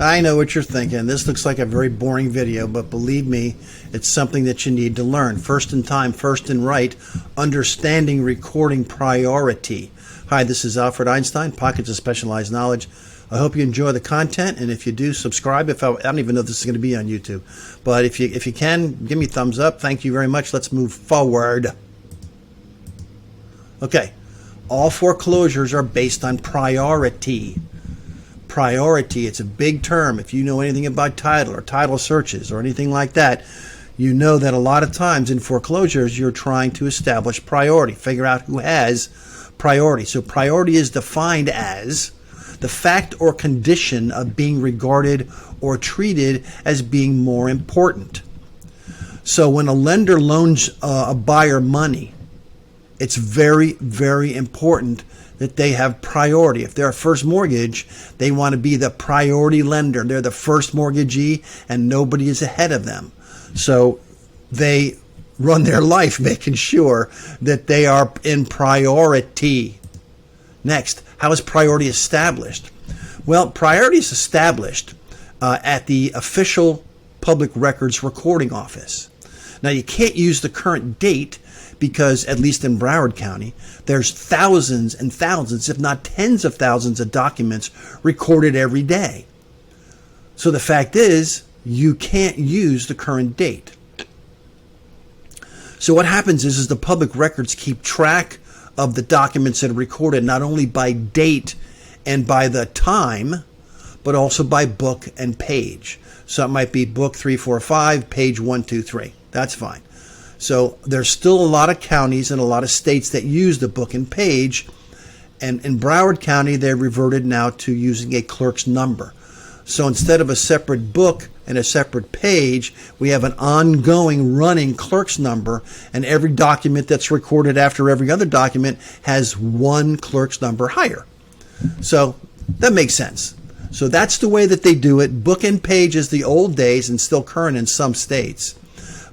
I know what you're thinking. This looks like a very boring video, but believe me, it's something that you need to learn. First in time, first in right, understanding recording priority. Hi, this is Alfred Einstein, Pockets of Specialized Knowledge. I hope you enjoy the content, and if you do, subscribe. I don't even know if this is going to be on YouTube, but if you can, give me a thumbs up. Thank you very much. Let's move forward. Okay, all foreclosures are based on priority. Priority, it's a big term. If you know anything about title or title searches or anything like that, you know that a lot of times in foreclosures you're trying to establish priority, figure out who has priority. So priority is defined as the fact or condition of being regarded or treated as being more important. So when a lender loans a buyer money, it's very, very important that they have priority. If they're a first mortgage, they want to be the priority lender. They're the first mortgagee and nobody is ahead of them. So they run their life making sure that they are in priority. Next, how is priority established? Well, priority is established at the official public records recording office. Now, you can't use the current date because, at least in Broward County, there's thousands and thousands, if not tens of thousands of documents recorded every day. So the fact is, you can't use the current date. So what happens is the public records keep track of the documents that are recorded, not only by date and by the time, but also by book and page. So it might be book 345, page 1, 2, 3. That's fine. So there's still a lot of counties and a lot of states that use the book and page. And in Broward County, they reverted now to using a clerk's number. So instead of a separate book and a separate page, we have an ongoing running clerk's number, and every document that's recorded after every other document has one clerk's number higher. So that makes sense. So that's the way that they do it. Book and page is the old days and still current in some states.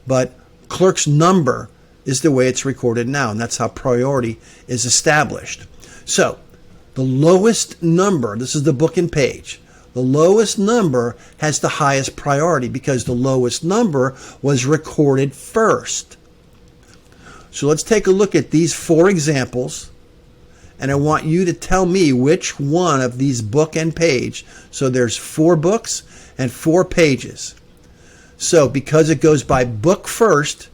But clerk's number is the way it's recorded now, and that's how priority is established. So the lowest number, this is the book and page, the lowest number has the highest priority because the lowest number was recorded first. So let's take a look at these 4 examples, and I want you to tell me which one of these book and page. So there's 4 books and 4 pages. So because it goes by book first,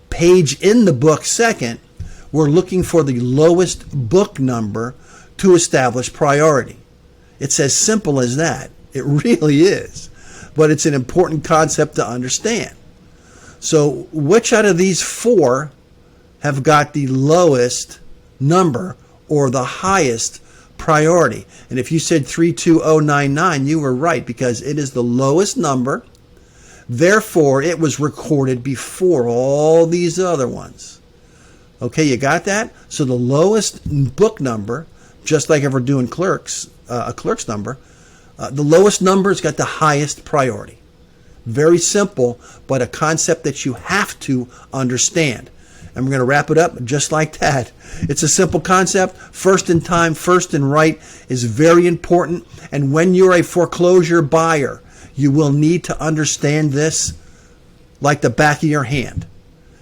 page in the book second, we're looking for the lowest book number to establish priority. It's as simple as that. It really is. But it's an important concept to understand. So which out of these 4 have got the lowest number or the highest priority? And if you said 32099, you were right, because it is the lowest number. Therefore, it was recorded before all these other ones. Okay, you got that? So the lowest book number, just like if we're doing clerks, a clerk's number, the lowest number has got the highest priority. Very simple, but a concept that you have to understand. And we're going to wrap it up just like that. It's a simple concept. First in time, first in right is very important. And when you're a foreclosure buyer, you will need to understand this like the back of your hand,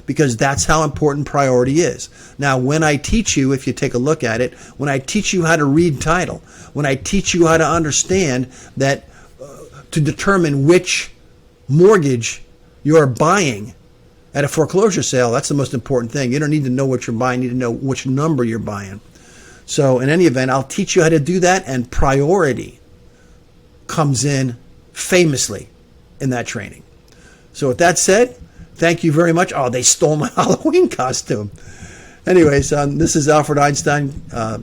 because that's how important priority is. Now, when I teach you, if you take a look at it, when I teach you how to read title, when I teach you how to understand that to determine which mortgage you're buying at a foreclosure sale, that's the most important thing. You don't need to know what you're buying, you need to know which number you're buying. So in any event, I'll teach you how to do that, and priority comes in famously in that training. So with that said, thank you very much. Oh, they stole my Halloween costume. Anyways, this is Alfred Einstein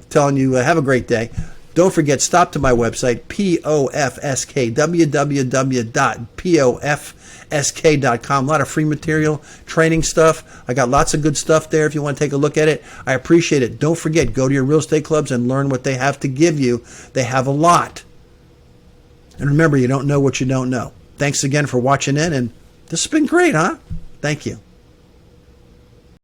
telling you have a great day. Don't forget, stop to my website, POFSK, www.pofsk.com. A lot of free material, training stuff. I got lots of good stuff there if you want to take a look at it. I appreciate it. Don't forget, go to your real estate clubs and learn what they have to give you. They have a lot. And remember, you don't know what you don't know. Thanks again for watching in, and this has been great, huh? Thank you.